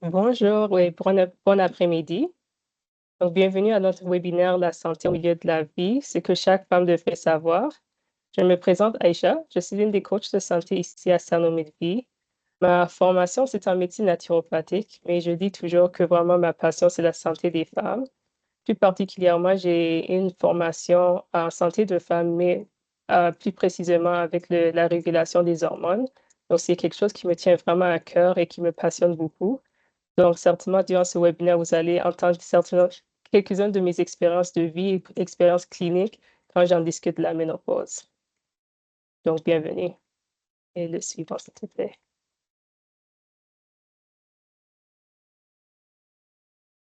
Bonjour et bon après-midi. Donc, bienvenue à notre webinaire La santé au milieu de la vie, ce que chaque femme devrait savoir. Je me présente Aïcha, je suis l'une des coachs de santé ici à Sanomi de Vie. Ma formation, c'est en médecine naturopathique, mais je dis toujours que vraiment ma passion, c'est la santé des femmes. Plus particulièrement, j'ai une formation en santé de femmes, mais plus précisément avec la régulation des hormones. Donc, c'est quelque chose qui me tient vraiment à cœur et qui me passionne beaucoup. Donc, certainement, durant ce webinaire, vous allez entendre certainement quelques-unes de mes expériences de vie et expériences cliniques quand j'en discute de la ménopause. Donc, bienvenue. Et le suivant, s'il te plaît.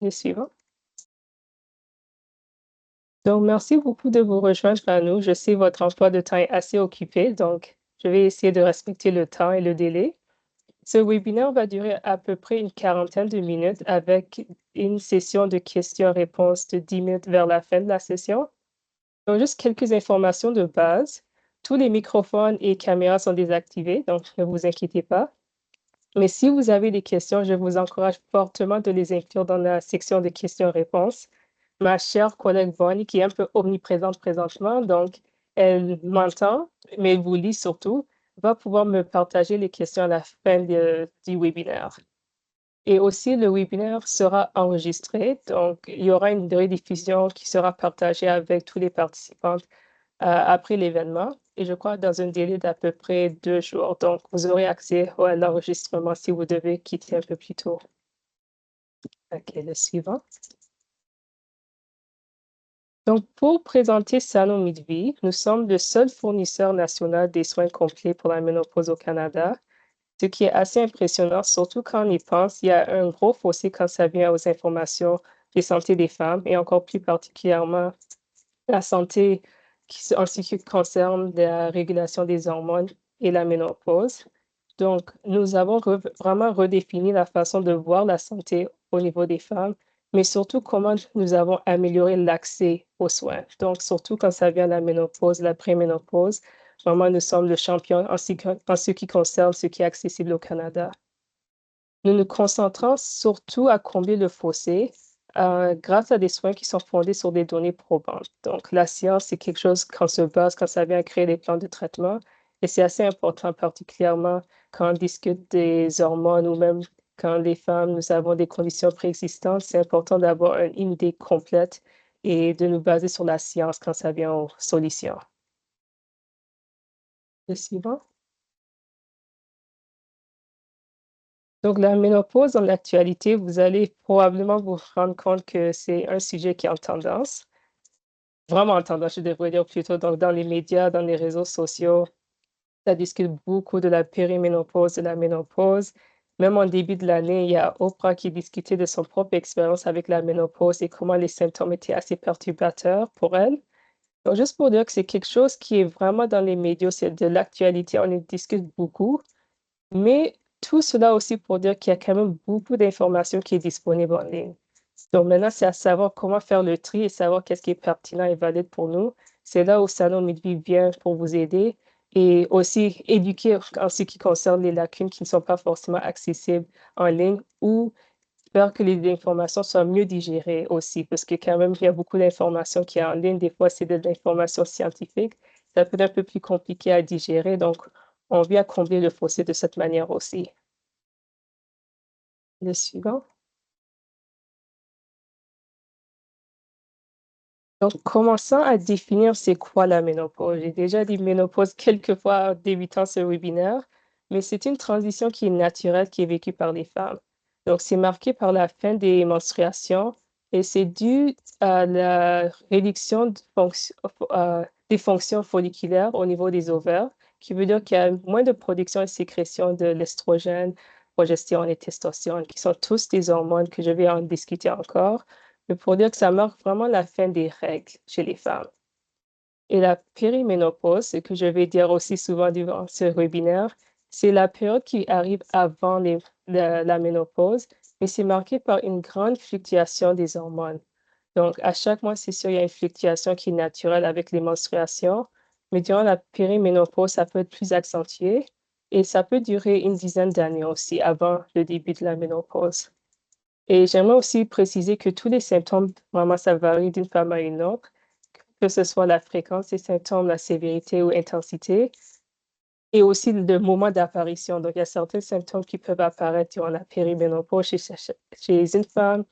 Le suivant. Donc, merci beaucoup de vous rejoindre à nous. Je sais votre emploi de temps est assez occupé, donc je vais essayer de respecter le temps et le délai. Ce webinaire va durer à peu près une quarantaine de minutes avec une session de questions-réponses de 10 minutes vers la fin de la session. Donc, juste quelques informations de base. Tous les microphones et caméras sont désactivés, donc ne vous inquiétez pas. Mais si vous avez des questions, je vous encourage fortement de les inclure dans la section de questions-réponses. Ma chère collègue Bonnie, qui est un peu omniprésente présentement, donc elle m'entend, mais elle vous lit surtout, va pouvoir me partager les questions à la fin du webinaire. Et aussi, le webinaire sera enregistré, donc il y aura une rediffusion qui sera partagée avec tous les participants après l'événement. Et je crois dans un délai d'à peu près 2 jours. Donc, vous aurez accès à l'enregistrement si vous devez quitter un peu plus tôt. OK, le suivant. Donc, pour présenter Salon Midvie, nous sommes le seul fournisseur national des soins complets pour la ménopause au Canada, ce qui est assez impressionnant, surtout quand on y pense. Il y a un gros fossé quand ça vient aux informations de santé des femmes et encore plus particulièrement la santé en ce qui concerne la régulation des hormones et la ménopause. Donc, nous avons vraiment redéfini la façon de voir la santé au niveau des femmes, mais surtout comment nous avons amélioré l'accès aux soins. Donc, surtout quand ça vient à la ménopause, la préménopause, vraiment, nous sommes le champion en ce qui concerne ce qui est accessible au Canada. Nous nous concentrons surtout à combler le fossé grâce à des soins qui sont fondés sur des données probantes. Donc, la science, c'est quelque chose qu'on se base quand ça vient à créer des plans de traitement. Et c'est assez important, particulièrement quand on discute des hormones ou même quand les femmes, nous avons des conditions préexistantes. C'est important d'avoir une idée complète et de nous baser sur la science quand ça vient aux solutions. Le suivant. Donc, la ménopause, dans l'actualité, vous allez probablement vous rendre compte que c'est un sujet qui est en tendance, vraiment en tendance, je devrais dire plutôt. Donc, dans les médias, dans les réseaux sociaux, ça discute beaucoup de la périménopause, de la ménopause. Même en début de l'année, il y a Oprah qui discutait de son propre expérience avec la ménopause et comment les symptômes étaient assez perturbateurs pour elle. Donc, juste pour dire que c'est quelque chose qui est vraiment dans les médias, c'est de l'actualité, on en discute beaucoup. Mais tout cela aussi pour dire qu'il y a quand même beaucoup d'informations qui est disponible en ligne. Donc maintenant, c'est à savoir comment faire le tri et savoir qu'est-ce qui est pertinent et valide pour nous. C'est là où Salon Midvie vient pour vous aider et aussi éduquer en ce qui concerne les lacunes qui ne sont pas forcément accessibles en ligne ou faire que les informations soient mieux digérées aussi, parce que quand même, il y a beaucoup d'informations qui est en ligne. Des fois, c'est de l'information scientifique. Ça peut être un peu plus compliqué à digérer. Donc, on vient combler le fossé de cette manière aussi. Le suivant. Donc, commençons à définir c'est quoi la ménopause. J'ai déjà dit ménopause quelques fois en débutant ce webinaire, mais c'est une transition qui est naturelle, qui est vécue par les femmes. Donc, c'est marqué par la fin des menstruations et c'est dû à la réduction des fonctions folliculaires au niveau des ovaires, qui veut dire qu'il y a moins de production et sécrétion de l'estrogène, progestérone et testostérone, qui sont tous des hormones que je vais en discuter encore, mais pour dire que ça marque vraiment la fin des règles chez les femmes. Et la périménopause, ce que je vais dire aussi souvent durant ce webinaire, c'est la période qui arrive avant la ménopause, mais c'est marqué par une grande fluctuation des hormones. Donc, à chaque mois, c'est sûr, il y a une fluctuation qui est naturelle avec les menstruations, mais durant la périménopause, ça peut être plus accentué et ça peut durer une dizaine d'années aussi avant le début de la ménopause. Et j'aimerais aussi préciser que tous les symptômes, vraiment, ça varie d'une femme à une autre, que ce soit la fréquence des symptômes, la sévérité ou intensité, et aussi le moment d'apparition. Donc, il y a certains symptômes qui peuvent apparaître durant la périménopause chez une femme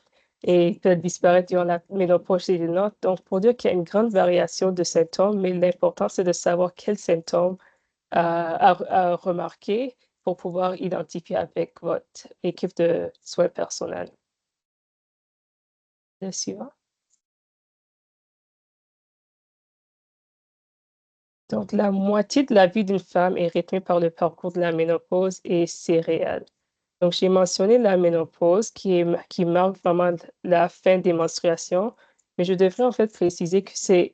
et peuvent disparaître durant la ménopause chez une autre. Donc, pour dire qu'il y a une grande variation de symptômes, mais l'important, c'est de savoir quels symptômes à remarquer pour pouvoir identifier avec votre équipe de soins personnels. Le suivant. Donc, la moitié de la vie d'une femme est rythmée par le parcours de la ménopause et c'est réel. Donc, j'ai mentionné la ménopause qui marque vraiment la fin des menstruations, mais je devrais en fait préciser que c'est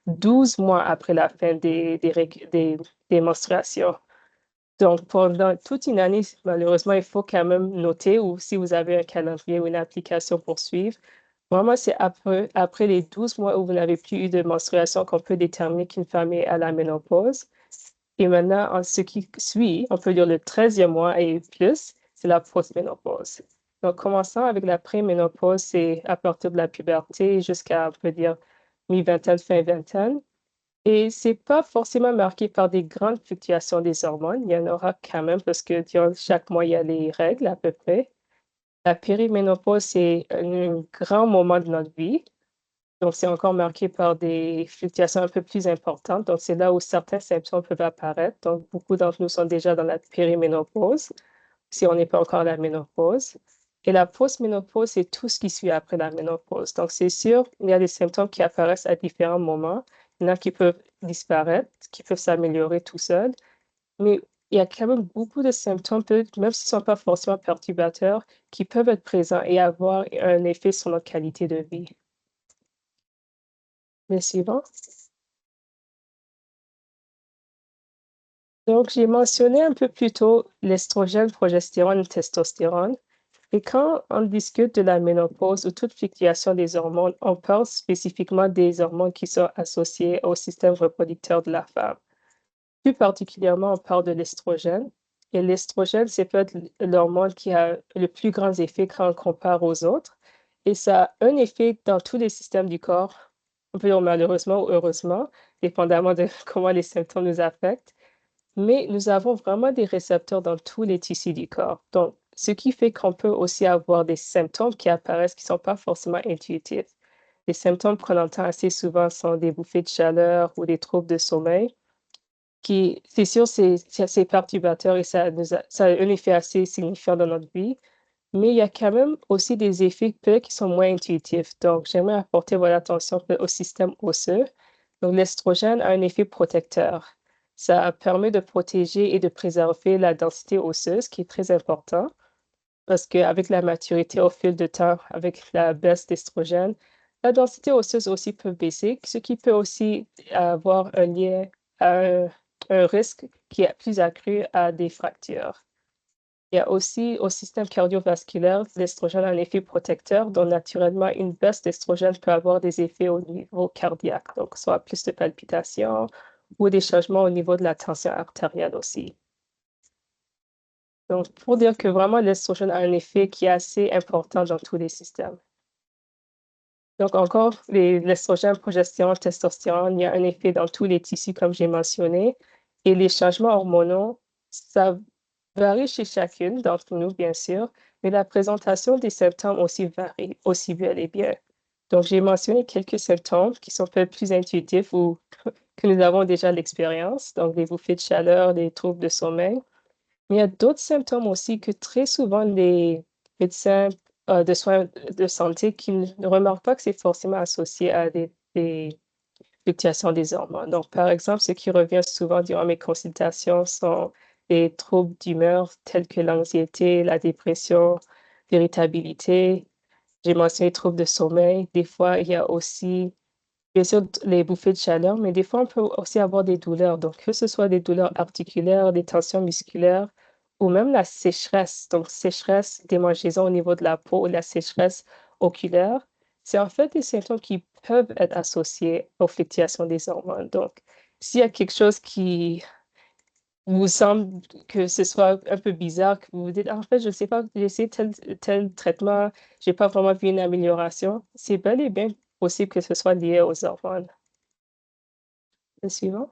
12 mois après la fin des menstruations. Donc, pendant toute une année, malheureusement, il faut quand même noter, ou si vous avez un calendrier ou une application pour suivre, vraiment, c'est après les 12 mois où vous n'avez plus eu de menstruation qu'on peut déterminer qu'une femme est à la ménopause. Et maintenant, en ce qui suit, on peut dire le 13e mois et plus, c'est la postménopause. Donc, commençant avec la préménopause, c'est à partir de la puberté jusqu'à, on peut dire, mi-vingtaine, fin vingtaine. Et c'est pas forcément marqué par des grandes fluctuations des hormones. Il y en aura quand même parce que durant chaque mois, il y a les règles à peu près. La périménopause, c'est un grand moment de notre vie. Donc, c'est encore marqué par des fluctuations un peu plus importantes. Donc, c'est là où certains symptômes peuvent apparaître. Donc, beaucoup d'entre nous sont déjà dans la périménopause, si on n'est pas encore à la ménopause. Et la postménopause, c'est tout ce qui suit après la ménopause. Donc, c'est sûr, il y a des symptômes qui apparaissent à différents moments. Il y en a qui peuvent disparaître, qui peuvent s'améliorer tout seuls. Mais il y a quand même beaucoup de symptômes, même s'ils ne sont pas forcément perturbateurs, qui peuvent être présents et avoir un effet sur notre qualité de vie. Le suivant. Donc, j'ai mentionné un peu plus tôt l'estrogène, progestérone, testostérone. Et quand on discute de la ménopause ou toute fluctuation des hormones, on parle spécifiquement des hormones qui sont associées au système reproducteur de la femme. Plus particulièrement, on parle de l'estrogène. Et l'estrogène, c'est peut-être l'hormone qui a le plus grand effet quand on compare aux autres. Et ça a un effet dans tous les systèmes du corps, on peut dire malheureusement ou heureusement, dépendamment de comment les symptômes nous affectent. Mais nous avons vraiment des récepteurs dans tous les tissus du corps. Donc, ce qui fait qu'on peut aussi avoir des symptômes qui apparaissent qui ne sont pas forcément intuitifs. Les symptômes qu'on entend assez souvent sont des bouffées de chaleur ou des troubles de sommeil, qui, c'est sûr, c'est perturbateur et ça a un effet assez signifiant dans notre vie. Mais il y a quand même aussi des effets peut-être qui sont moins intuitifs. Donc, j'aimerais apporter votre attention au système osseux. Donc, l'estrogène a un effet protecteur. Ça permet de protéger et de préserver la densité osseuse, qui est très important, parce qu'avec la maturité au fil de temps, avec la baisse d'estrogène, la densité osseuse aussi peut baisser, ce qui peut aussi avoir un lien à un risque qui est plus accru à des fractures. Il y a aussi au système cardiovasculaire, l'estrogène a un effet protecteur, dont naturellement une baisse d'estrogène peut avoir des effets au niveau cardiaque, donc soit plus de palpitations ou des changements au niveau de la tension artérielle aussi. Donc, pour dire que vraiment l'estrogène a un effet qui est assez important dans tous les systèmes. Donc, encore, l'estrogène, progestérone, testostérone, il y a un effet dans tous les tissus, comme j'ai mentionné. Et les changements hormonaux, ça varie chez chacune d'entre nous, bien sûr, mais la présentation des symptômes aussi varie, aussi bel et bien. Donc, j'ai mentionné quelques symptômes qui sont peut-être plus intuitifs ou que nous avons déjà l'expérience, donc des bouffées de chaleur, des troubles de sommeil. Mais il y a d'autres symptômes aussi que très souvent les médecins de soins de santé qui ne remarquent pas que c'est forcément associé à des fluctuations des hormones. Donc, par exemple, ce qui revient souvent durant mes consultations sont les troubles d'humeur tels que l'anxiété, la dépression, l'irritabilité. J'ai mentionné les troubles de sommeil. Des fois, il y a aussi, bien sûr, les bouffées de chaleur, mais des fois, on peut aussi avoir des douleurs. Donc, que ce soit des douleurs articulaires, des tensions musculaires ou même la sécheresse. Donc, sécheresse, démangeaisons au niveau de la peau ou la sécheresse oculaire. C'est en fait des symptômes qui peuvent être associés aux fluctuations des hormones. Donc, s'il y a quelque chose vous semble que ce soit un peu bizarre, que vous vous dites: «Ah, en fait, je ne sais pas, j'ai essayé tel traitement, j'ai pas vraiment vu une amélioration», c'est bel et bien possible que ce soit lié aux hormones. Le suivant.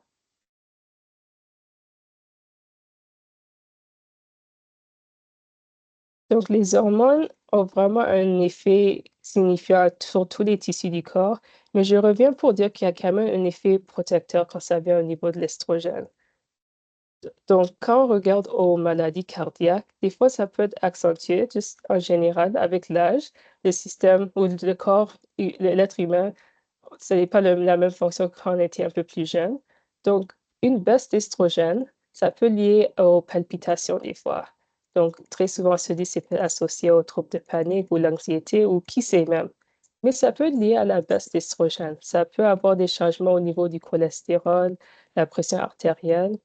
Donc les hormones ont vraiment un effet signifiant sur tous les tissus du corps, mais je reviens pour dire qu'il y a quand même un effet protecteur quand ça vient au niveau de l'estrogène. Donc, quand on regarde aux maladies cardiaques, des fois, ça peut être accentué, juste en général, avec l'âge. Le système ou le corps, l'être humain, ce n'est pas la même fonction que quand on était un peu plus jeune. Donc, une baisse d'estrogène, ça peut lier aux palpitations des fois. Donc, très souvent, on se dit que c'est associé aux troubles de panique ou l'anxiété ou qui sait même. Mais ça peut être lié à la baisse d'estrogène. Ça peut avoir des changements au niveau du cholestérol, la pression artérielle.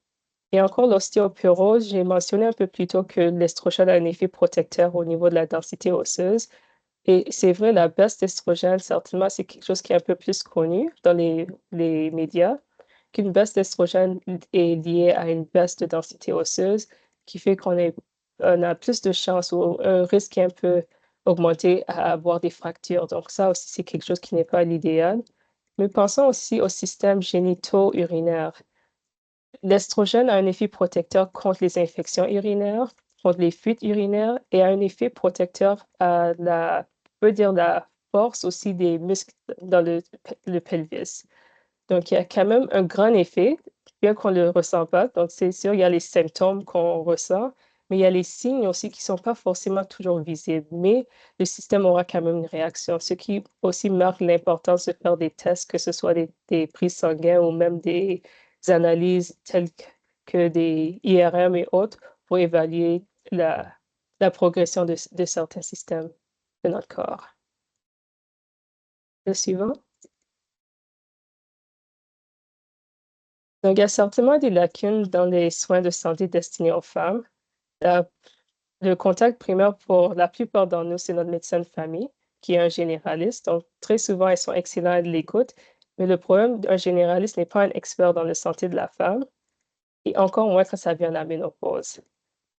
Et encore l'ostéoporose, j'ai mentionné un peu plus tôt que l'estrogène a un effet protecteur au niveau de la densité osseuse. Et c'est vrai, la baisse d'estrogène, certainement, c'est quelque chose qui est un peu plus connu dans les médias, qu'une baisse d'estrogène est liée à une baisse de densité osseuse, qui fait on a plus de chances ou un risque qui est un peu augmenté à avoir des fractures. Donc ça aussi, c'est quelque chose qui n'est pas l'idéal. Mais pensons aussi au système génito-urinaire. L'estrogène a un effet protecteur contre les infections urinaires, contre les fuites urinaires et a un effet protecteur à on peut dire la force aussi des muscles dans le pelvis. Donc, il y a quand même un grand effet, bien qu'on ne le ressent pas. Donc, c'est sûr, il y a les symptômes qu'on ressent, mais il y a les signes aussi qui ne sont pas forcément toujours visibles. Mais le système aura quand même une réaction, ce qui aussi marque l'importance de faire des tests, que ce soit des prises sanguines ou même des analyses telles que des IRM et autres pour évaluer la, la progression de certains systèmes de notre corps. Le suivant. Donc, il y a certainement des lacunes dans les soins de santé destinés aux femmes. La- le contact primaire pour la plupart d'entre nous, c'est notre médecin de famille, qui est un généraliste. Donc, très souvent, ils sont excellents à l'écoute. Mais le problème d'un généraliste n'est pas un expert dans la santé de la femme, et encore moins quand ça vient de la ménopause.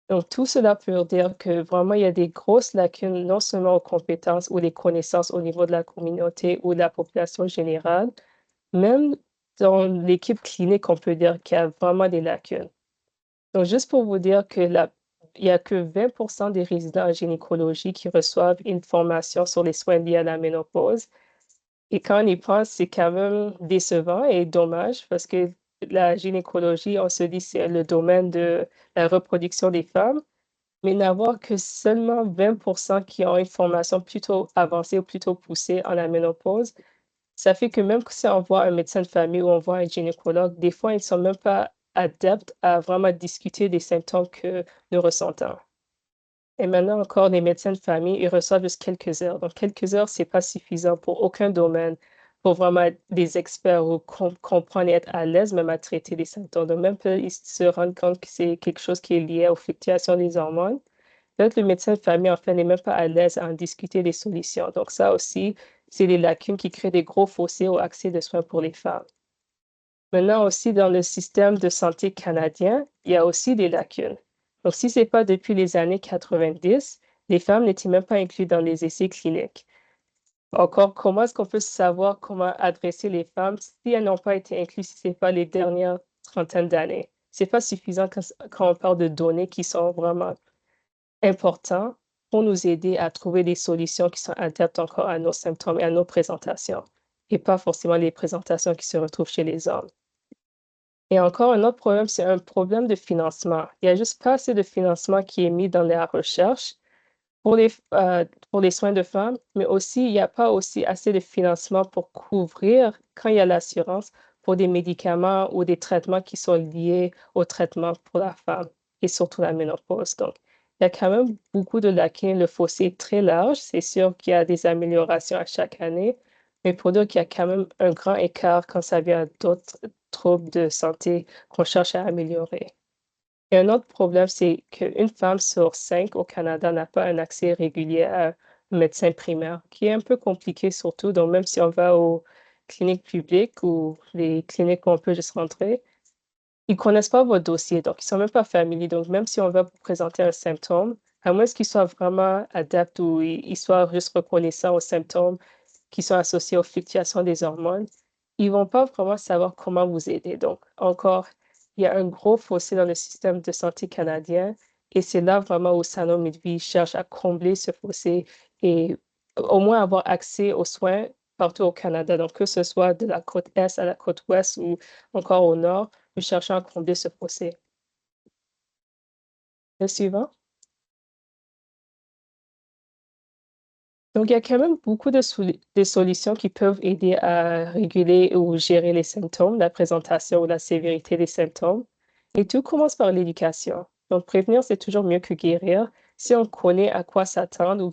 Donc, tout cela pour dire que vraiment, il y a des grosses lacunes, non seulement aux compétences ou les connaissances au niveau de la communauté ou de la population générale, même dans l'équipe clinique, on peut dire qu'il y a vraiment des lacunes. Donc, juste pour vous dire que il y a que 20 des résidents en gynécologie qui reçoivent une formation sur les soins liés à la ménopause. Et quand on y pense, c'est quand même décevant et dommage parce que la gynécologie, on se dit, c'est le domaine de la reproduction des femmes, mais n'avoir que seulement 20 qui ont une formation plutôt avancée ou plutôt poussée en la ménopause, ça fait que même si on voit un médecin de famille ou on voit un gynécologue, des fois, ils ne sont même pas adeptes à vraiment discuter des symptômes que nous ressentons. Et maintenant encore, les médecins de famille, ils reçoivent juste quelques heures. Donc, quelques heures, c'est pas suffisant pour aucun domaine, pour vraiment être des experts ou comprendre et être à l'aise même à traiter les symptômes. Donc, même ils se rendent compte que c'est quelque chose qui est lié aux fluctuations des hormones. Peut-être le médecin de famille, en fait, n'est même pas à l'aise à en discuter des solutions. Donc, ça aussi, c'est les lacunes qui créent des gros fossés au accès de soins pour les femmes. Maintenant aussi, dans le système de santé canadien, il y a aussi des lacunes. Donc, si ce n'est pas depuis les années 90, les femmes n'étaient même pas incluses dans les essais cliniques. Encore, comment est-ce qu'on peut savoir comment adresser les femmes si elles n'ont pas été incluses, si ce n'est pas les dernières trentaines d'années? Ce n'est pas suffisant quand on parle de données qui sont vraiment importantes pour nous aider à trouver des solutions qui sont adaptées encore à nos symptômes et à nos présentations, et pas forcément les présentations qui se retrouvent chez les hommes. Et encore un autre problème, c'est un problème de financement. Il y a juste pas assez de financement qui est mis dans la recherche pour pour les soins de femmes, mais aussi, il y a pas aussi assez de financement pour couvrir, quand il y a l'assurance, pour des médicaments ou des traitements qui sont liés au traitement pour la femme et surtout la ménopause. Donc, il y a quand même beaucoup de lacunes. Le fossé est très large. C'est sûr qu'il y a des améliorations à chaque année, mais pour dire qu'il y a quand même un grand écart quand ça vient d'autres troubles de santé qu'on cherche à améliorer. Et un autre problème, c'est qu'une femme sur 5 au Canada n'a pas un accès régulier à un médecin primaire, qui est un peu compliqué surtout. Donc, même si on va aux cliniques publiques ou les cliniques où on peut juste rentrer, Ils connaissent pas votre dossier, donc ils sont même pas familiers. Donc même si on va vous présenter un symptôme, à moins qu'ils soient vraiment adeptes ou ils soient juste reconnaissants aux symptômes qui sont associés aux fluctuations des hormones, ils vont pas vraiment savoir comment vous aider. Donc encore, il y a un gros fossé dans le système de santé canadien et c'est là vraiment où Sanon Midvi cherche à combler ce fossé et au moins avoir accès aux soins partout au Canada. Donc que ce soit de la côte est à la côte ouest ou encore au nord, nous cherchons à combler ce fossé. Le suivant. Donc, il y a quand même beaucoup de solutions qui peuvent aider à réguler ou gérer les symptômes, la présentation ou la sévérité des symptômes. Et tout commence par l'éducation. Donc, prévenir, c'est toujours mieux que guérir. Si on connaît à quoi s'attendre ou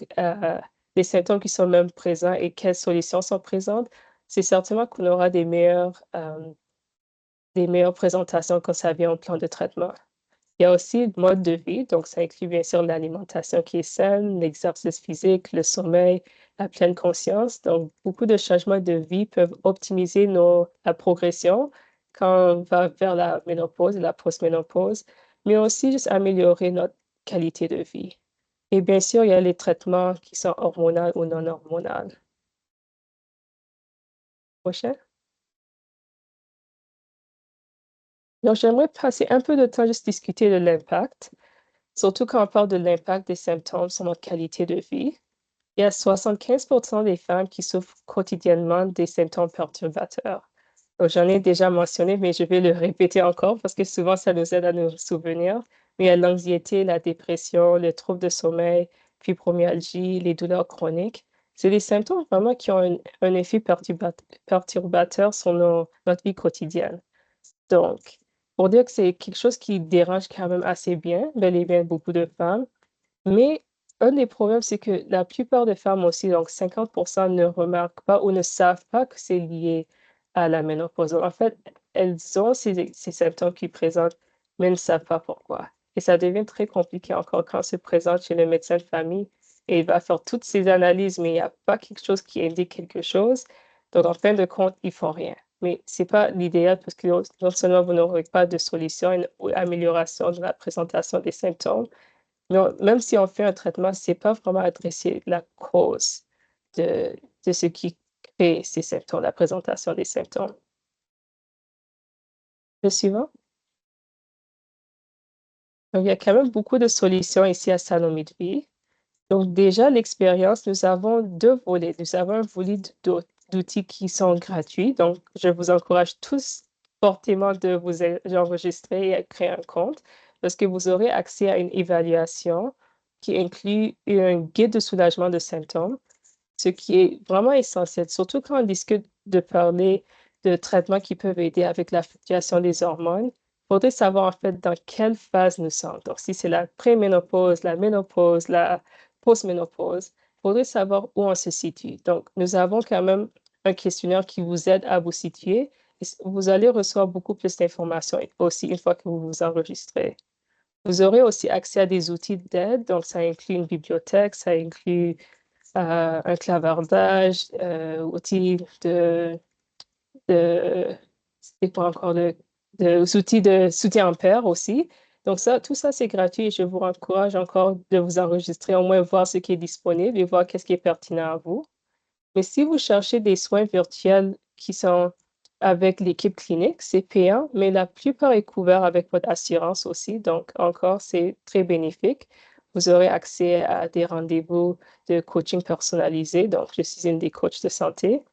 les symptômes qui sont même présents et quelles solutions sont présentes, c'est certainement qu'on aura des meilleures présentations quand ça vient au plan de traitement. Il y a aussi le mode de vie, donc ça inclut bien sûr l'alimentation qui est saine, l'exercice physique, le sommeil, la pleine conscience. Donc, beaucoup de changements de vie peuvent optimiser la progression quand on va vers la ménopause et la post-ménopause, mais aussi juste améliorer notre qualité de vie. Et bien sûr, il y a les traitements qui sont hormonaux ou non hormonaux. Prochain. Donc, j'aimerais passer un peu de temps juste discuter de l'impact, surtout quand on parle de l'impact des symptômes sur notre qualité de vie. Il y a 75% des femmes qui souffrent quotidiennement des symptômes perturbateurs. Donc, j'en ai déjà mentionné, mais je vais le répéter encore parce que souvent, ça nous aide à nous souvenir. Mais il y a l'anxiété, la dépression, le trouble de sommeil, fibromyalgie, les douleurs chroniques. C'est des symptômes vraiment qui ont un effet perturbateur sur notre vie quotidienne. Donc, pour dire que c'est quelque chose qui dérange quand même assez bien, bel et bien beaucoup de femmes, mais un des problèmes, c'est que la plupart des femmes aussi, donc 50%, ne remarquent pas ou ne savent pas que c'est lié à la ménopause. En fait, elles ont ces symptômes qui présentent, mais ne savent pas pourquoi. Et ça devient très compliqué encore quand on se présente chez le médecin de famille et il va faire toutes ces analyses, mais il n'y a pas quelque chose qui indique quelque chose. Donc, en fin de compte, ils font rien. Mais c'est pas l'idéal parce que non seulement vous n'aurez pas de solution, une amélioration de la présentation des symptômes, mais même si on fait un traitement, c'est pas vraiment adresser la cause de, de ce qui crée ces symptômes, la présentation des symptômes. Le suivant. Donc, il y a quand même beaucoup de solutions ici à Sanomi de Vie. Donc, déjà, l'expérience, nous avons deux volets. Nous avons un volet d'outils qui sont gratuits. Donc, je vous encourage tous fortement de vous enregistrer et à créer un compte parce que vous aurez accès à une évaluation qui inclut un guide de soulagement de symptômes, ce qui est vraiment essentiel, surtout quand on discute de parler de traitements qui peuvent aider avec la fluctuation des hormones. Il faudrait savoir en fait dans quelle phase nous sommes. Donc, si c'est la préménopause, la ménopause, la postménopause, il faudrait savoir où on se situe. Donc, nous avons quand même un questionnaire qui vous aide à vous situer. Et vous allez recevoir beaucoup plus d'informations aussi une fois que vous vous enregistrez. Vous aurez aussi accès à des outils d'aide. Donc, ça inclut une bibliothèque, ça inclut un clavardage, outils c'est quoi encore, outils de soutien en pair aussi. Donc ça, tout ça, c'est gratuit et je vous encourage encore de vous enregistrer, au moins voir ce qui est disponible et voir qu'est-ce qui est pertinent à vous. Mais si vous cherchez des soins virtuels qui sont avec l'équipe clinique, c'est payant, mais la plupart est couvert avec votre assurance aussi. Donc, encore, c'est très bénéfique. Vous aurez accès à des rendez-vous de coaching personnalisé. Donc, je suis une des coachs de santé.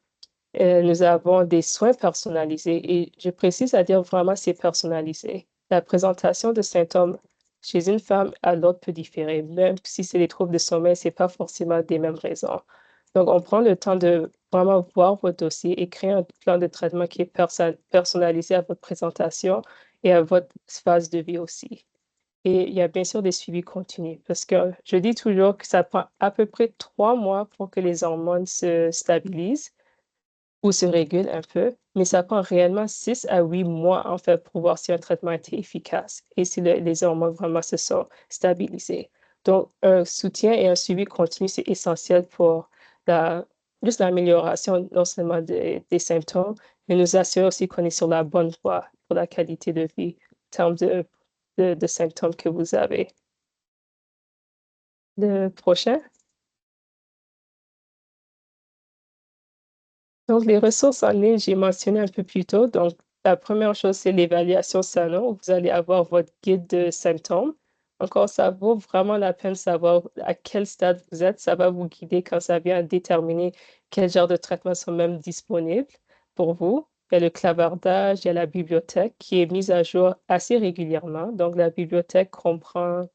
Nous avons des soins personnalisés et je précise à dire vraiment c'est personnalisé. La présentation de symptômes chez une femme à l'autre peut différer. Même si c'est des troubles de sommeil, c'est pas forcément des mêmes raisons. Donc, on prend le temps de vraiment voir votre dossier et créer un plan de traitement qui est personnalisé à votre présentation et à votre phase de vie aussi. Et il y a bien sûr des suivis continus parce que je dis toujours que ça prend à peu près 3 mois pour que les hormones se stabilisent ou se régule un peu, mais ça prend réellement 6 à 8 mois en fait pour voir si un traitement était efficace et si les hormones vraiment se sont stabilisées. Donc, un soutien et un suivi continu, c'est essentiel pour la, juste l'amélioration non seulement des symptômes, mais nous assurer aussi qu'on est sur la bonne voie pour la qualité de vie termes de symptômes que vous avez. Le prochain. Donc, les ressources en ligne, j'ai mentionné un peu plus tôt. Donc, la première chose, c'est l'évaluation salon. Vous allez avoir votre guide de symptômes. Encore, ça vaut vraiment la peine de savoir à quel stade vous êtes. Ça va vous guider quand ça vient à déterminer quel genre de traitements sont même disponibles pour vous. Il y a le clavardage, il y a la bibliothèque qui est mise à jour assez régulièrement. Donc, la bibliothèque comprend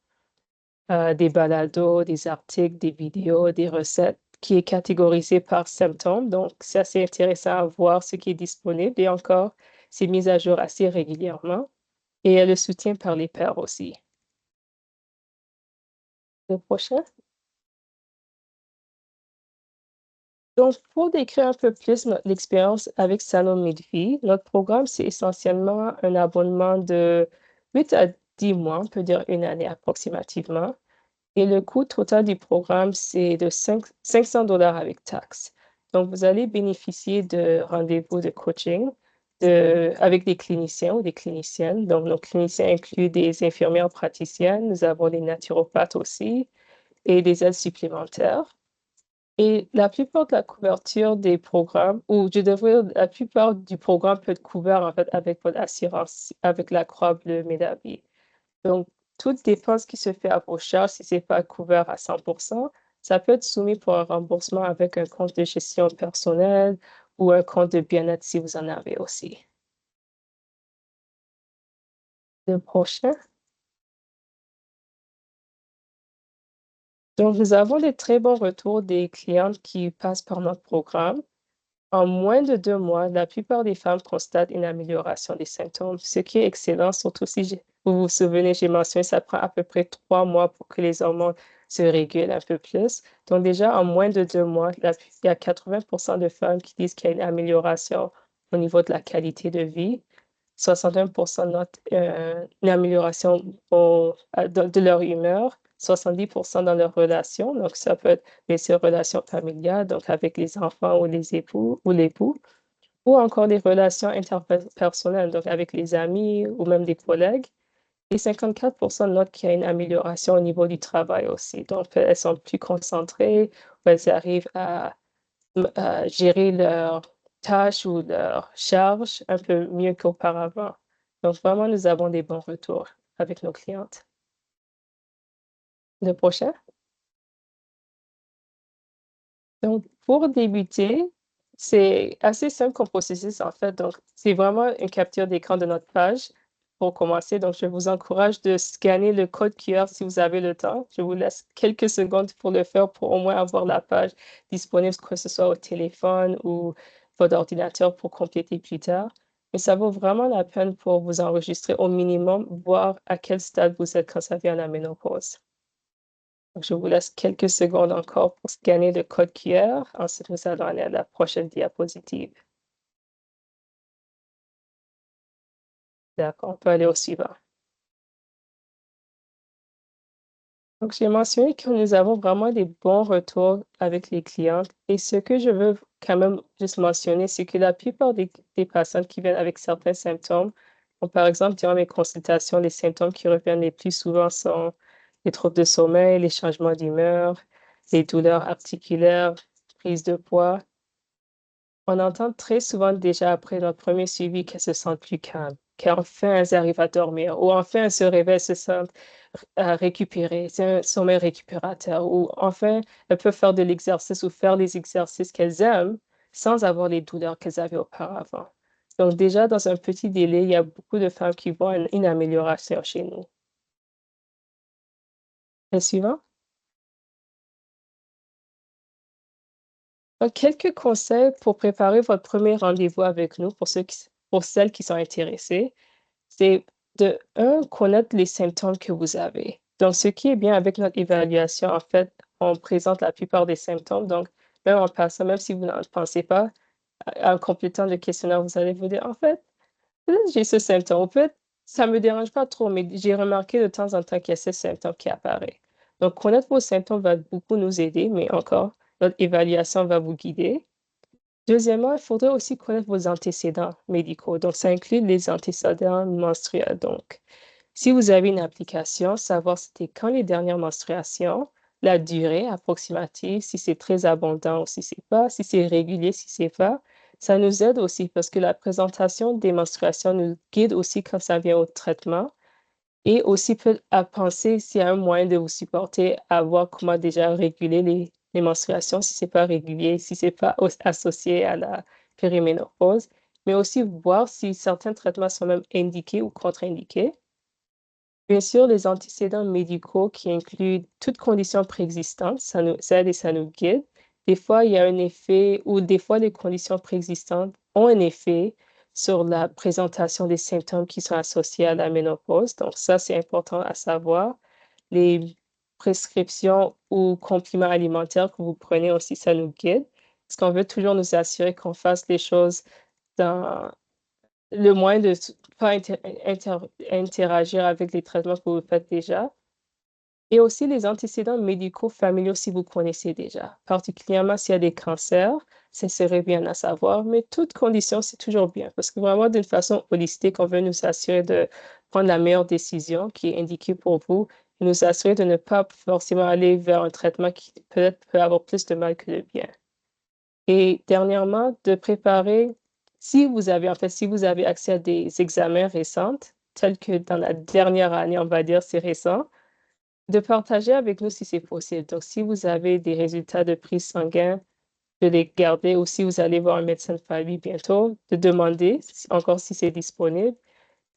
des balados, des articles, des vidéos, des recettes, qui est catégorisé par symptômes. Donc, c'est assez intéressant à voir ce qui est disponible et encore, c'est mis à jour assez régulièrement. Et il y a le soutien par les pairs aussi. Le prochain. Donc, pour décrire un peu plus l'expérience avec Salon Midvie, notre programme, c'est essentiellement un abonnement de 8 à 10 mois, on peut dire une année approximativement. Et le coût total du programme, c'est de 500 $ avec taxes. Donc, vous allez bénéficier de rendez-vous de coaching avec des cliniciens ou des cliniciennes. Donc, nos cliniciens incluent des infirmières praticiennes, nous avons des naturopathes aussi et des aides supplémentaires. Et la plupart de la couverture des programmes, ou je devrais dire, la plupart du programme peut être couvert en fait avec votre assurance, avec la Croix Bleue Médaille. Donc, toute dépense qui se fait à vos charges, si ce n'est pas couvert à 100%, ça peut être soumis pour un remboursement avec un compte de gestion personnelle ou un compte de bien-être si vous en avez aussi. Le prochain. Donc, nous avons des très bons retours des clientes qui passent par notre programme. En moins de 2 mois, la plupart des femmes constatent une amélioration des symptômes, ce qui est excellent, surtout si vous vous souvenez, j'ai mentionné, ça prend à peu près 3 mois pour que les hormones se régulent un peu plus. Donc déjà, en moins de 2 mois, il y a 80% de femmes qui disent qu'il y a une amélioration au niveau de la qualité de vie. 61% notent une amélioration de leur humeur, 70% dans leurs relations. Donc, ça peut être bien sûr relations familiales, donc avec les enfants ou les époux ou l'époux, ou encore des relations interpersonnelles, donc avec les amis ou même des collègues. Et 54% notent qu'il y a une amélioration au niveau du travail aussi. Donc, elles sont plus concentrées, ou elles arrivent à gérer leurs tâches ou leurs charges un peu mieux qu'auparavant. Donc, vraiment, nous avons des bons retours avec nos clientes. Le prochain. Donc, pour débuter, c'est assez simple comme processus en fait. Donc, c'est vraiment une capture d'écran de notre page pour commencer. Donc, je vous encourage de scanner le code QR si vous avez le temps. Je vous laisse quelques secondes pour le faire pour au moins avoir la page disponible, que ce soit au téléphone ou votre ordinateur pour compléter plus tard. Mais ça vaut vraiment la peine pour vous enregistrer au minimum, voir à quel stade vous êtes quand ça vient à la ménopause. Donc, je vous laisse quelques secondes encore pour scanner le code QR. Ensuite, nous allons aller à la prochaine diapositive. D'accord, on peut aller au suivant. Donc, j'ai mentionné que nous avons vraiment des bons retours avec les clientes. Et ce que je veux quand même juste mentionner, c'est que la plupart des patientes qui viennent avec certains symptômes, comme par exemple, durant mes consultations, les symptômes qui reviennent les plus souvent sont les troubles de sommeil, les changements d'humeur, les douleurs articulaires, prise de poids. On entend très souvent déjà après notre premier suivi qu'elles se sentent plus calmes, qu'enfin elles arrivent à dormir ou enfin elles se réveillent, se sentent récupérées. C'est un sommeil récupérateur ou enfin elles peuvent faire de l'exercice ou faire les exercices qu'elles aiment sans avoir les douleurs qu'elles avaient auparavant. Donc déjà, dans un petit délai, il y a beaucoup de femmes qui voient une amélioration chez nous. Le suivant. Donc, quelques conseils pour préparer votre premier rendez-vous avec nous pour celles qui sont intéressées. C'est de un, connaître les symptômes que vous avez. Donc, ce qui est bien avec notre évaluation, en fait, on présente la plupart des symptômes. Donc, même en passant, même si vous n'en pensez pas, en complétant le questionnaire, vous allez vous dire, en fait, peut-être j'ai ce symptôme. En fait, ça me dérange pas trop, mais j'ai remarqué de temps en temps qu'il y a ce symptôme qui apparaît. Donc, connaître vos symptômes va beaucoup nous aider, mais encore, notre évaluation va vous guider. Deuxièmement, il faudrait aussi connaître vos antécédents médicaux. Donc, ça inclut les antécédents menstruels. Donc, si vous avez une application, savoir c'était quand les dernières menstruations, la durée approximative, si c'est très abondant ou si c'est pas, si c'est régulier, si c'est pas. Ça nous aide aussi parce que la présentation des menstruations nous guide aussi quand ça vient au traitement et aussi peut à penser s'il y a un moyen de vous supporter à voir comment déjà réguler les menstruations, si c'est pas régulier, si c'est pas associé à la périménopause, mais aussi voir si certains traitements sont même indiqués ou contre-indiqués. Bien sûr, les antécédents médicaux qui incluent toute condition préexistante, ça nous aide et ça nous guide. Des fois, il y a un effet ou des fois, les conditions préexistantes ont un effet sur la présentation des symptômes qui sont associés à la ménopause. Donc ça, c'est important à savoir. Les prescriptions ou compléments alimentaires que vous prenez aussi, ça nous guide. Parce qu'on veut toujours nous assurer qu'on fasse les choses dans le moyen de pas interagir avec les traitements que vous faites déjà et aussi les antécédents médicaux familiaux si vous connaissez déjà, particulièrement s'il y a des cancers, ça serait bien à savoir, mais toute condition, c'est toujours bien parce que vraiment d'une façon holistique, on veut nous assurer de prendre la meilleure décision qui est indiquée pour vous et nous assurer de ne pas forcément aller vers un traitement qui peut-être peut avoir plus de mal que de bien. Et dernièrement, de préparer, si vous avez, en fait, si vous avez accès à des examens récents, tels que dans la dernière année, on va dire, c'est récent, de partager avec nous si c'est possible. Donc, si vous avez des résultats de prise sanguine, de les garder ou si vous allez voir un médecin de famille bientôt, de demander encore si c'est disponible.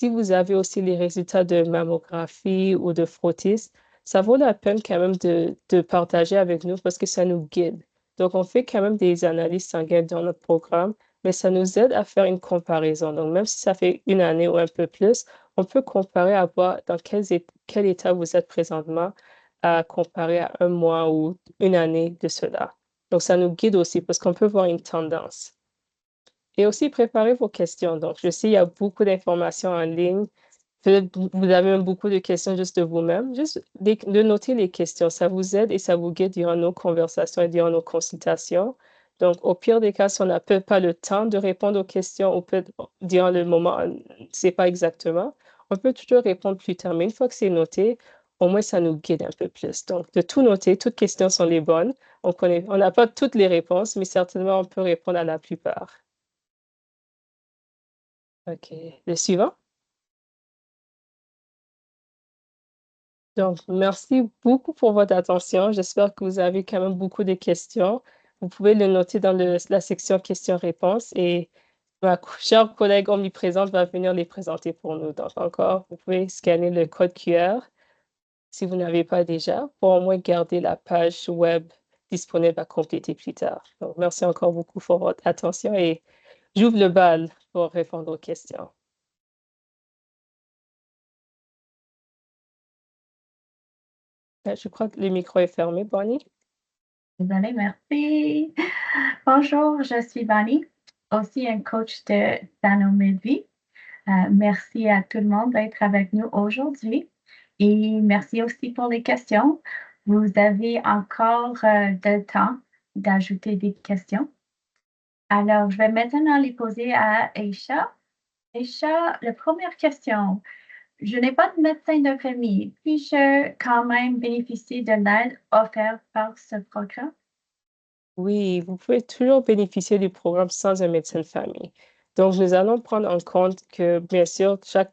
Si vous avez aussi les résultats de mammographie ou de frottis, ça vaut la peine quand même de partager avec nous parce que ça nous guide. Donc, on fait quand même des analyses sanguines dans notre programme, mais ça nous aide à faire une comparaison. Donc, même si ça fait une année ou un peu plus, on peut comparer à voir dans quel état vous êtes présentement à comparer à un mois ou une année de cela. Donc, ça nous guide aussi parce qu'on peut voir une tendance. Et aussi préparer vos questions. Donc, je sais, il y a beaucoup d'informations en ligne. Peut-être vous avez même beaucoup de questions juste de vous-même. Juste de noter les questions. Ça vous aide et ça vous guide durant nos conversations et durant nos consultations. Donc, au pire des cas, si on n'a peut-être pas le temps de répondre aux questions ou peut-être durant le moment, on ne sait pas exactement, on peut toujours répondre plus tard. Mais une fois que c'est noté, au moins, ça nous guide un peu plus. Donc, de tout noter, toutes questions sont les bonnes. On n'a pas toutes les réponses, mais certainement, on peut répondre à la plupart. OK. Le suivant. Donc, merci beaucoup pour votre attention. J'espère que vous avez quand même beaucoup de questions. Vous pouvez le noter dans la section questions-réponses et ma chère collègue omniprésente va venir les présenter pour nous. Donc, encore, vous pouvez scanner le code QR si vous n'avez pas déjà pour au moins garder la page web disponible à compléter plus tard. Donc, merci encore beaucoup pour votre attention et j'ouvre le bal pour répondre aux questions. Je crois que le micro est fermé, Bonnie. Désolée, merci. Bonjour, je suis Bonnie, aussi un coach de Danomedvi. Merci à tout le monde d'être avec nous aujourd'hui et merci aussi pour les questions. Vous avez encore de temps d'ajouter des questions. Alors, je vais maintenant les poser à Aisha. Aisha, la première question. Je n'ai pas de médecin de famille. Puis-je quand même bénéficier de l'aide offerte par ce programme? Oui, vous pouvez toujours bénéficier du programme sans un médecin de famille. Donc, nous allons prendre en compte que, bien sûr, chaque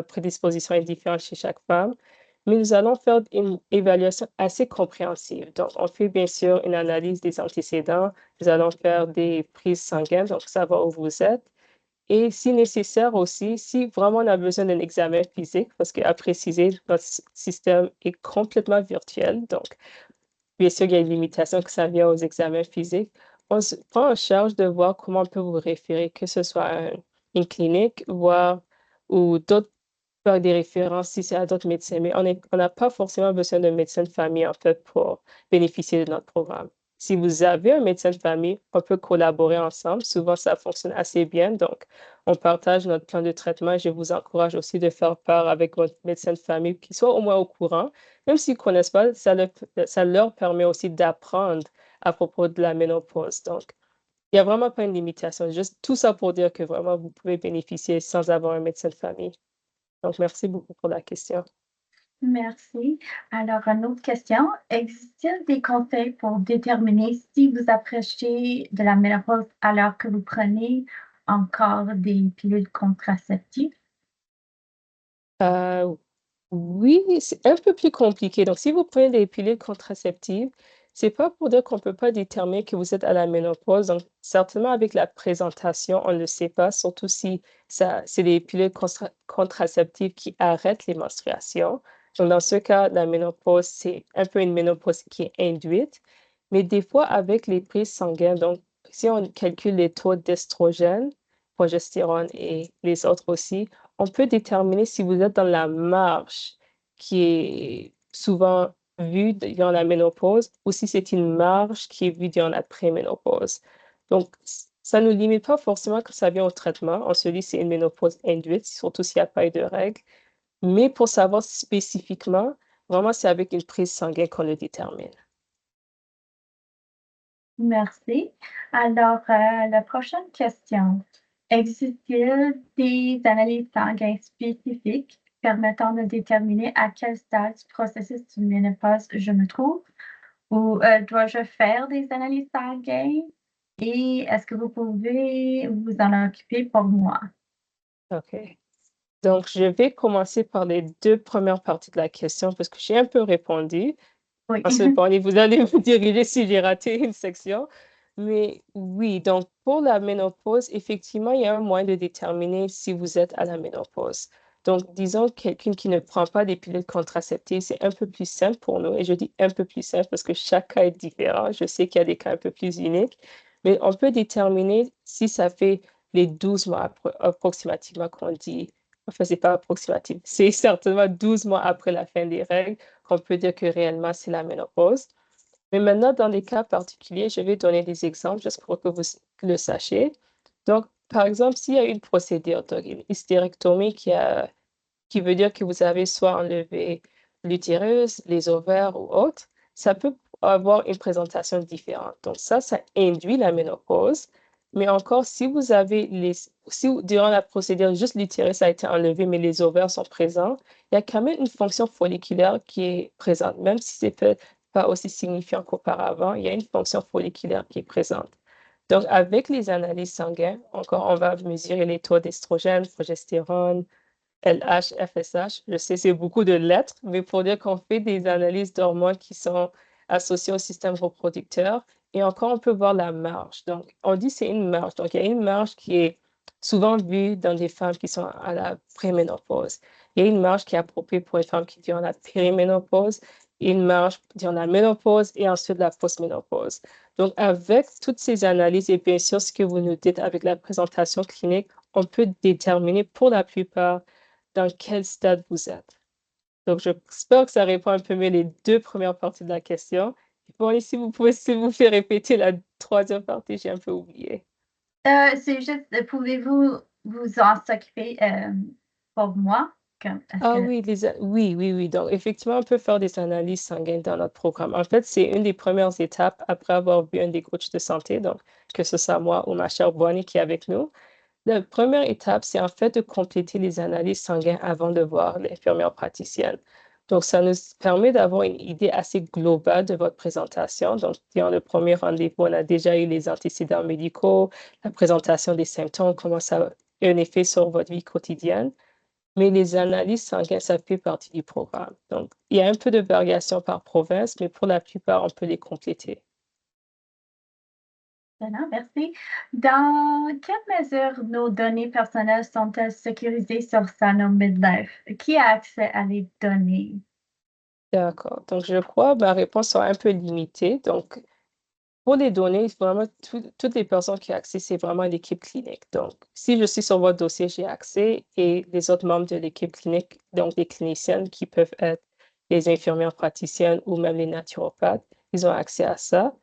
prédisposition est différente chez chaque femme, mais nous allons faire une évaluation assez compréhensive. Donc, on fait bien sûr une analyse des antécédents, nous allons faire des prises sanguines, donc savoir où vous êtes. Et si nécessaire aussi, si vraiment on a besoin d'un examen physique, parce qu'à préciser, notre système est complètement virtuel, donc bien sûr, il y a une limitation que ça vient aux examens physiques. On se prend en charge de voir comment on peut vous référer, que ce soit à une clinique, voir ou d'autres faire des références si c'est à d'autres médecins. Mais on n'a pas forcément besoin d'un médecin de famille, en fait, pour bénéficier de notre programme. Si vous avez un médecin de famille, on peut collaborer ensemble. Souvent, ça fonctionne assez bien. Donc, on partage notre plan de traitement. Je vous encourage aussi de faire part avec votre médecin de famille, qu'il soit au moins au courant. Même s'ils ne connaissent pas, ça leur permet aussi d'apprendre à propos de la ménopause. Donc, Il n'y a vraiment pas une limitation. Juste tout ça pour dire que vraiment, vous pouvez bénéficier sans avoir un médecin de famille. Donc, merci beaucoup pour la question. Merci. Alors, une autre question. Existe-t-il des conseils pour déterminer si vous approchez de la ménopause alors que vous prenez encore des pilules contraceptives? Euh, oui, c'est un peu plus compliqué. Donc, si vous prenez des pilules contraceptives, c'est pas pour dire qu'on peut pas déterminer que vous êtes à la ménopause. Donc, certainement avec la présentation, on ne le sait pas, surtout si c'est des pilules contraceptives qui arrêtent les menstruations. Donc, dans ce cas, la ménopause, c'est un peu une ménopause qui est induite. Mais des fois, avec les prises sanguines, donc, si on calcule les taux d'estrogène, progestérone et les autres aussi, on peut déterminer si vous êtes dans la marge qui est souvent vue durant la ménopause ou si c'est une marge qui est vue durant la préménopause. Donc, ça ne nous limite pas forcément que ça vient au traitement. On se dit c'est une ménopause induite, surtout s'il n'y a pas eu de règles. Mais pour savoir spécifiquement, vraiment, c'est avec une prise sanguine qu'on le détermine. Merci. Alors, la prochaine question. Existe-t-il des analyses sanguines spécifiques permettant de déterminer à quel stade du processus de ménopause je me trouve? Ou dois-je faire des analyses sanguines? Et est-ce que vous pouvez vous en occuper pour moi? OK. Donc, je vais commencer par les deux premières parties de la question parce que j'ai un peu répondu. Oui. Ensuite, bon, vous allez vous diriger si j'ai raté une section. Mais oui, donc pour la ménopause, effectivement, il y a un moyen de déterminer si vous êtes à la ménopause. Donc, disons, quelqu'un qui ne prend pas des pilules contraceptives, c'est un peu plus simple pour nous. Et je dis un peu plus simple parce que chaque cas est différent. Je sais qu'il y a des cas un peu plus uniques, mais on peut déterminer si ça fait les 12 mois approximativement qu'on dit. Enfin, c'est pas approximatif, c'est certainement 12 mois après la fin des règles qu'on peut dire que réellement c'est la ménopause. Mais maintenant, dans les cas particuliers, je vais donner des exemples juste pour que vous le sachiez. Donc, par exemple, s'il y a une procédure, donc une hystérectomie qui veut dire que vous avez soit enlevé l'utérus, les ovaires ou autre, ça peut avoir une présentation différente. Donc ça induit la ménopause. Mais encore, si vous avez durant la procédure, juste l'utérus a été enlevé, mais les ovaires sont présents, il y a quand même une fonction folliculaire qui est présente, même si c'est peut pas aussi signifiant qu'auparavant, il y a une fonction folliculaire qui est présente. Donc, avec les analyses sanguines, encore, on va mesurer les taux d'estrogène, progestérone, LH, FSH. Je sais, c'est beaucoup de lettres, mais pour dire qu'on fait des analyses d'hormones qui sont associées au système reproducteur. Et encore, on peut voir la marge. Donc, on dit que c'est une marge. Donc, il y a une marge qui est souvent vue dans des femmes qui sont à la préménopause. Il y a une marge qui est appropriée pour les femmes qui durant la périménopause, et une marge durant la ménopause et ensuite la postménopause. Donc, avec toutes ces analyses et bien sûr ce que vous nous dites avec la présentation clinique, on peut déterminer pour la plupart dans quel stade vous êtes. Donc, j'espère que ça répond un peu mieux les deux premières parties de la question. Bon, ici, vous pouvez, s'il vous plaît, répéter la troisième partie, j'ai un peu oublié. C'est juste, pouvez-vous vous en s'occuper pour moi? Est-ce Ah que oui, oui, oui, oui. Donc, effectivement, on peut faire des analyses sanguines dans notre programme. En fait, c'est une des premières étapes après avoir vu un des coachs de santé, donc que ce soit moi ou ma chère Bonnie qui est avec nous. La première étape, c'est en fait de compléter les analyses sanguines avant de voir l'infirmière praticienne. Donc, ça nous permet d'avoir une idée assez globale de votre présentation. Donc, dans le premier rendez-vous, on a déjà eu les antécédents médicaux, la présentation des symptômes, comment ça a un effet sur votre vie quotidienne. Mais les analyses sanguines, ça fait partie du programme. Donc, il y a un peu de variation par province, mais pour la plupart, on peut les compléter. non, merci. Dans quelle mesure nos données personnelles sont-elles sécurisées sur Sanom Midlife? Qui a accès à les données? D'accord. Donc, je crois que ma réponse sera un peu limitée. Donc, pour les données, vraiment, toutes les personnes qui ont accès, c'est vraiment l'équipe clinique. Donc, si je suis sur votre dossier, j'ai accès et les autres membres de l'équipe clinique, donc les cliniciennes qui peuvent être les infirmières praticiennes ou même les naturopathes, ils ont accès à ça.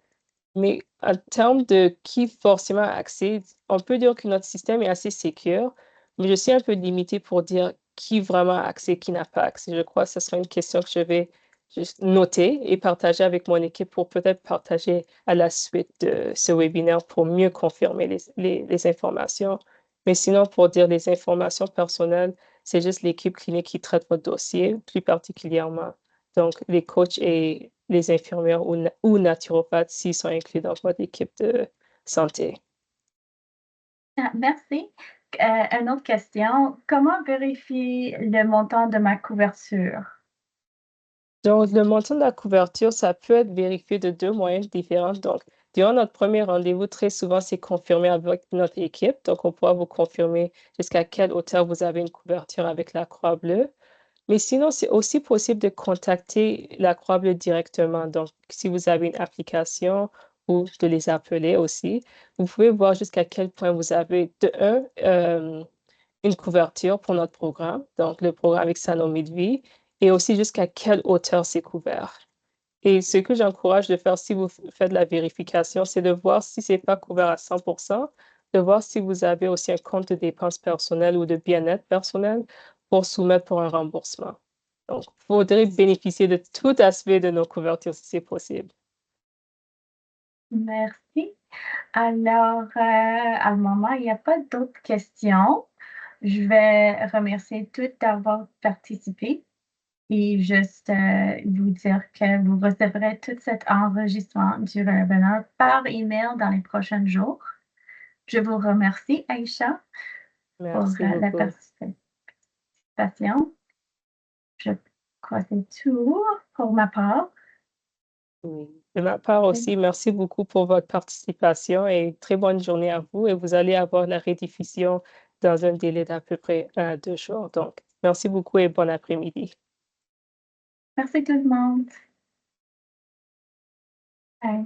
Mais en termes de qui forcément a accès, on peut dire que notre système est assez sécure, mais je suis un peu limitée pour dire qui vraiment a accès, qui n'a pas accès. Je crois que ce sera une question que je vais juste noter et partager avec mon équipe pour peut-être partager à la suite de ce webinaire pour mieux confirmer les informations. Mais sinon, pour dire les informations personnelles, c'est juste l'équipe clinique qui traite votre dossier, plus particulièrement. Donc, les coachs et les infirmières ou naturopathes, s'ils sont inclus dans votre équipe de santé. Ah, merci. Une autre question. Comment vérifier le montant de ma couverture? Donc, le montant de la couverture, ça peut être vérifié de 2 moyens différents. Donc, durant notre premier rendez-vous, très souvent, c'est confirmé avec notre équipe. Donc, on pourra vous confirmer jusqu'à quelle hauteur vous avez une couverture avec la Croix-Bleue. Mais sinon, c'est aussi possible de contacter la Croix-Bleue directement. Donc, si vous avez une application ou de les appeler aussi, vous pouvez voir jusqu'à quel point vous avez une couverture pour notre programme, donc le programme avec Sanomi de vie, et aussi jusqu'à quelle hauteur c'est couvert. Et ce que j'encourage de faire si vous faites la vérification, c'est de voir si c'est pas couvert à 100%, de voir si vous avez aussi un compte de dépenses personnelles ou de bien-être personnel pour soumettre pour un remboursement. Donc, il faudrait bénéficier de tout aspect de nos couvertures si c'est possible. Merci. Alors, à le moment, il n'y a pas d'autres questions. Je vais remercier toutes d'avoir participé et juste vous dire que vous recevrez tout cet enregistrement du webinaire par email dans les prochains jours. Je vous remercie, Aïcha, pour Merci la beaucoup. participation. Je crois que c'est tout pour ma part. Oui. De ma part aussi, merci beaucoup pour votre participation et très bonne journée à vous. Et vous allez avoir la rediffusion dans un délai d'à peu près 1 à 2 jours. Donc, merci beaucoup et bon après-midi. Merci tout le monde. Bye.